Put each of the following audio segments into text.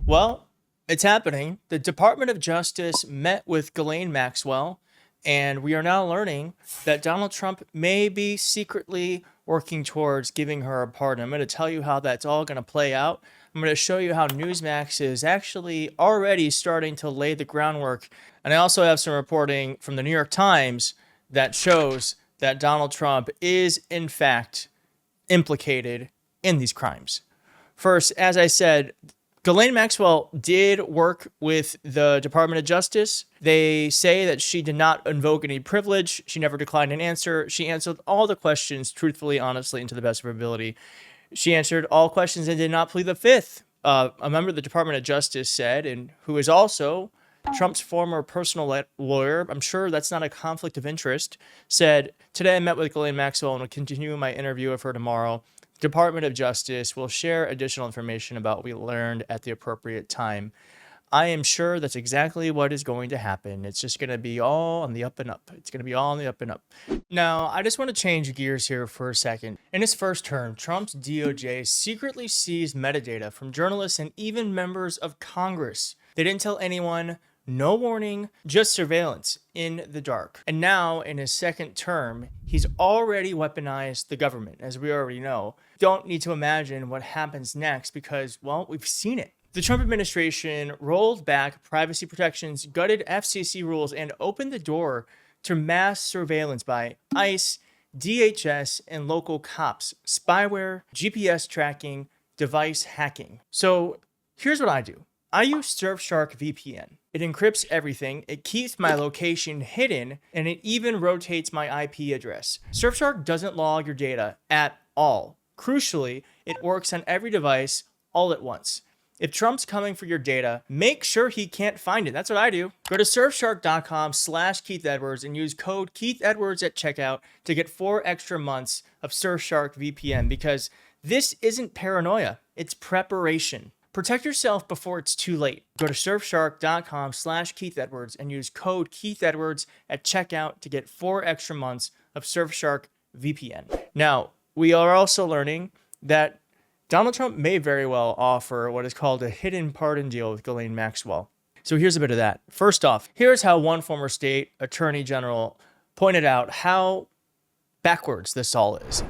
Well, it's happening. The Department of Justice met with Ghislaine Maxwell, and we are now learning that Donald Trump may be secretly working towards giving her a pardon. I'm going to tell you how that's all going to play out. I'm going to show you how Newsmax is actually already starting to lay the groundwork. And I also have some reporting from the New York Times that shows that Donald Trump is, in fact, implicated in these crimes. First, as I said, Ghislaine Maxwell did work with the Department of Justice. They say that she did not invoke any privilege. She never declined an answer. She answered all the questions truthfully, honestly, and to the best of her ability. She answered all questions and did not plead the fifth. A member of the Department of Justice said, and who is also Trump's former personal lawyer, I'm sure that's not a conflict of interest, said, "Today I met with Ghislaine Maxwell and will continue my interview of her tomorrow. Department of Justice will share additional information about what we learned at the appropriate time." I am sure that's exactly what is going to happen. It's just going to be all on the up and up. It's going to be all on the up and up. Now, I just want to change gears here for a second. In his first term, Trump's DOJ secretly seized metadata from journalists and even members of Congress. They didn't tell anyone. No warning, just surveillance in the dark. And now, in his second term, he's already weaponized the government, as we already know. Don't need to imagine what happens next because, well, we've seen it. The Trump administration rolled back privacy protections, gutted FCC rules, and opened the door to mass surveillance by ICE, DHS, and local cops, spyware, GPS tracking, device hacking. So here's what I do. I use Surfshark VPN. It encrypts everything, it keeps my location hidden, and it even rotates my IP address. Surfshark doesn't log your data at all. Crucially, it works on every device all at once. If Trump's coming for your data, make sure he can't find it. That's what I do. Go to surfshark.com/Keith Edwards and use code Keith Edwards at checkout to get 4 extra months of Surfshark VPN because this isn't paranoia, it's preparation. Protect yourself before it's too late. Go to surfshark.com/Keith Edwards and use code Keith Edwards at checkout to get 4 extra months of Surfshark VPN. Now, we are also learning that Donald Trump may very well offer what is called a hidden pardon deal with Ghislaine Maxwell. So here's a bit of that. First off, here's how one former state attorney general pointed out how backwards this all is.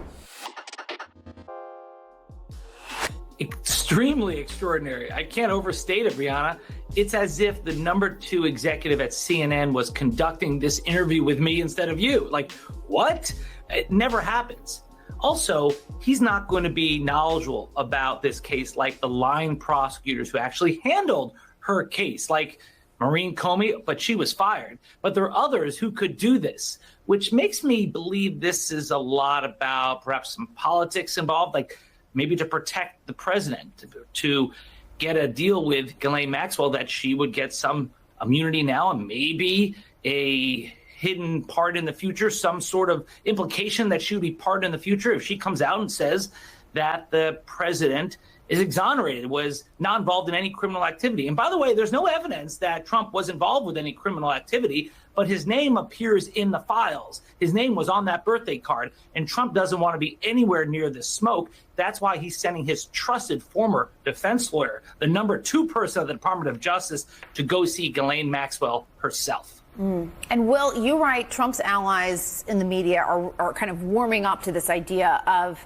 Extremely extraordinary. I can't overstate it, Brianna. It's as if the #2 executive at CNN was conducting this interview with me instead of you. Like, what? It never happens. Also, he's not going to be knowledgeable about this case like the line prosecutors who actually handled her case, like Maureen Comey, but she was fired. But there are others who could do this, which makes me believe this is a lot about perhaps some politics involved, like maybe to protect the president, to get a deal with Ghislaine Maxwell that she would get some immunity now and maybe a hidden pardon in the future, some sort of implication that she would be pardoned in the future if she comes out and says that the president is exonerated, was not involved in any criminal activity. And by the way, there's no evidence that Trump was involved with any criminal activity, but his name appears in the files. His name was on that birthday card, and Trump doesn't want to be anywhere near the smoke. That's why he's sending his trusted former defense lawyer, the #2 person of the Department of Justice, to go see Ghislaine Maxwell herself. And Will, you write Trump's allies in the media are kind of warming up to this idea of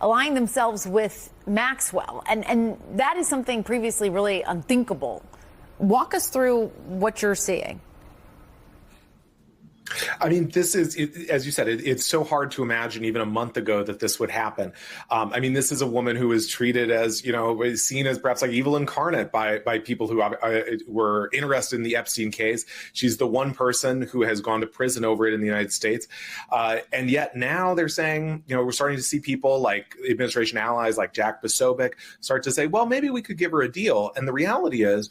aligning themselves with Maxwell. And that is something previously really unthinkable. Walk us through what you're seeing. I mean, this is, as you said, it's so hard to imagine even a month ago that this would happen. I mean, this is a woman who is treated as, seen as perhaps like evil incarnate by people who were interested in the Epstein case. She's the one person who has gone to prison over it in the United States. And yet now they're saying, we're starting to see people like administration allies like Jack Posobiec start to say, well, maybe we could give her a deal. And the reality is,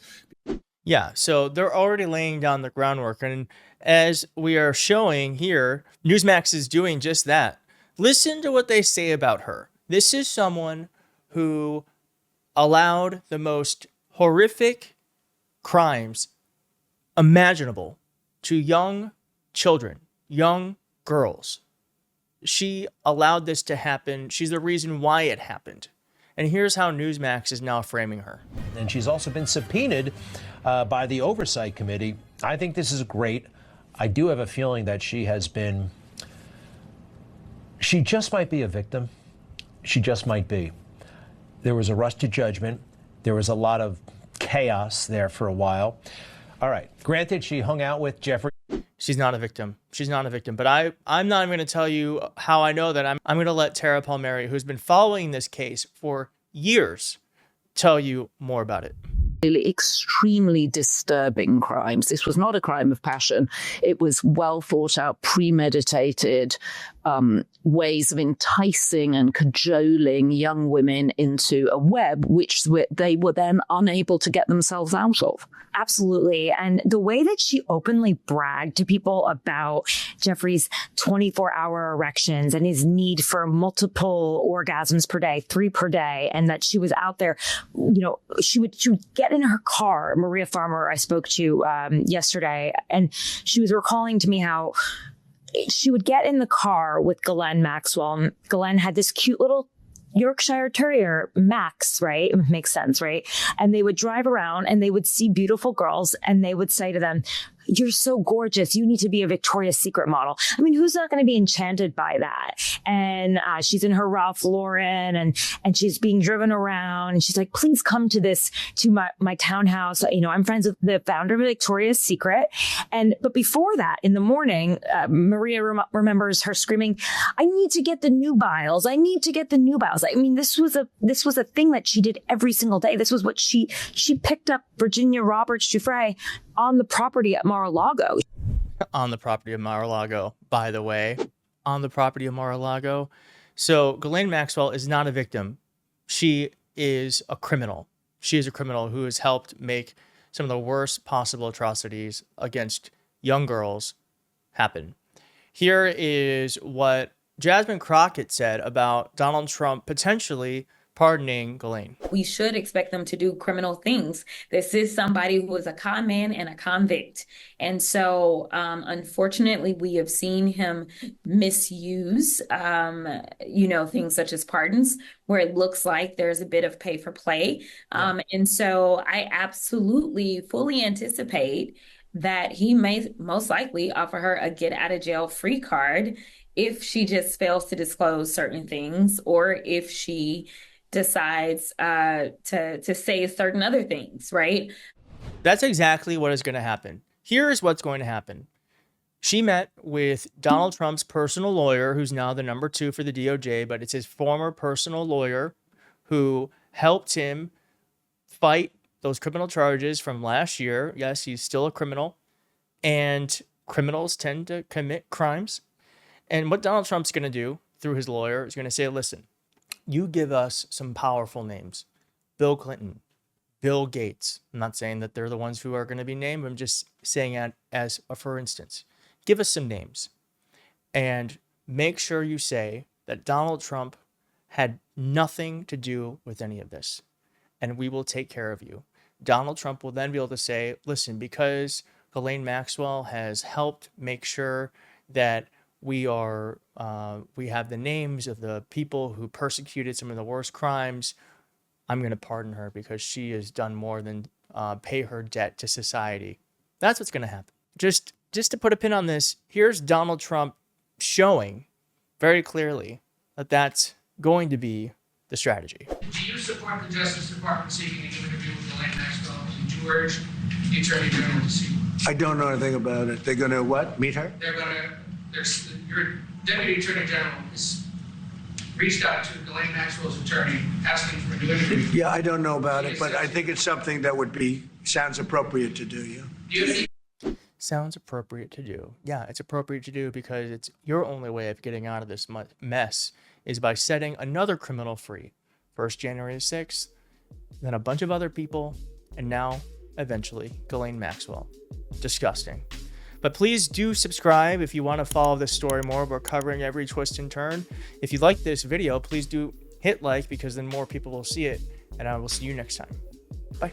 Yeah, so they're already laying down the groundwork. And as we are showing here, Newsmax is doing just that. Listen to what they say about her. This is someone who allowed the most horrific crimes imaginable to young children, young girls. She allowed this to happen. She's the reason why it happened. And here's how Newsmax is now framing her. And she's also been subpoenaed by the Oversight Committee. I think this is great. I do have a feeling that she just might be a victim. She just might be. There was a rush to judgment. There was a lot of chaos there for a while. All right. Granted, she hung out with Jeffrey. She's not a victim. She's not a victim. But I'm not even going to tell you how I know that. I'm going to let Tara Palmieri, who's been following this case for years, tell you more about it. Extremely disturbing crimes. This was not a crime of passion. It was well thought out, premeditated ways of enticing and cajoling young women into a web which they were then unable to get themselves out of. Absolutely. And the way that she openly bragged to people about Jeffrey's 24-hour erections and his need for multiple orgasms per day, 3 per day, and that she was out there, she would get in her car. Maria Farmer, I spoke to yesterday, and she was recalling to me how she would get in the car with Ghislaine Maxwell. And Ghislaine had this cute little Yorkshire Terrier, Max, right? It makes sense, right? And they would drive around and they would see beautiful girls and they would say to them, "You're so gorgeous. You need to be a Victoria's Secret model." I mean, who's not going to be enchanted by that? And she's in her Ralph Lauren and she's being driven around and she's like, "Please come to my townhouse. I'm friends with the founder of Victoria's Secret." But before that, in the morning, Maria remembers her screaming, "I need to get the nubiles. I need to get the nubiles." I mean, this was a thing that she did every single day. This was what she picked up Virginia Roberts Giuffre on the property at Mar-a-Lago. On the property of Mar-a-Lago, by the way. On the property of Mar-a-Lago. So Ghislaine Maxwell is not a victim. She is a criminal. She is a criminal who has helped make some of the worst possible atrocities against young girls happen. Here is what Jasmine Crockett said about Donald Trump potentially pardoning Ghislaine. We should expect them to do criminal things. This is somebody who is a con man and a convict. And so, unfortunately, we have seen him misuse, things such as pardons, where it looks like there's a bit of pay for play. And so I absolutely fully anticipate that he may most likely offer her a get out of jail free card if she just fails to disclose certain things, or if she decides to say certain other things, right? That's exactly what is going to happen. Here's what's going to happen. She met with Donald Trump's personal lawyer, who's now the number 2 for the DOJ, but it's his former personal lawyer who helped him fight those criminal charges from last year. Yes, he's still a criminal, and criminals tend to commit crimes. And what Donald Trump's going to do through his lawyer is going to say, "Listen, you give us some powerful names. Bill Clinton, Bill Gates." I'm not saying that they're the ones who are going to be named. I'm just saying it as a for instance. Give us some names and make sure you say that Donald Trump had nothing to do with any of this, and we will take care of you. Donald Trump will then be able to say, "Listen, because Ghislaine Maxwell has helped make sure that we have the names of the people who persecuted some of the worst crimes, I'm going to pardon her because she has done more than pay her debt to society." That's what's going to happen. Just to put a pin on this, here's Donald Trump showing very clearly that that's going to be the strategy. Do you support the Justice Department seeking an interview with Ghislaine Maxwell? Did you urge the Attorney General to see her? I don't know anything about it. They're going to what? Meet her? Your Deputy Attorney General has reached out to Ghislaine Maxwell's attorney asking for a new interview. Yeah, I don't know about it, but I think it's something that sounds appropriate to do, yeah. Sounds appropriate to do. Yeah, it's appropriate to do because it's your only way of getting out of this mess is by setting another criminal free. First January 6th, then a bunch of other people, and now, eventually, Ghislaine Maxwell. Disgusting. But please do subscribe if you want to follow this story more. We're covering every twist and turn. If you like this video, please do hit like because then more people will see it. And I will see you next time. Bye.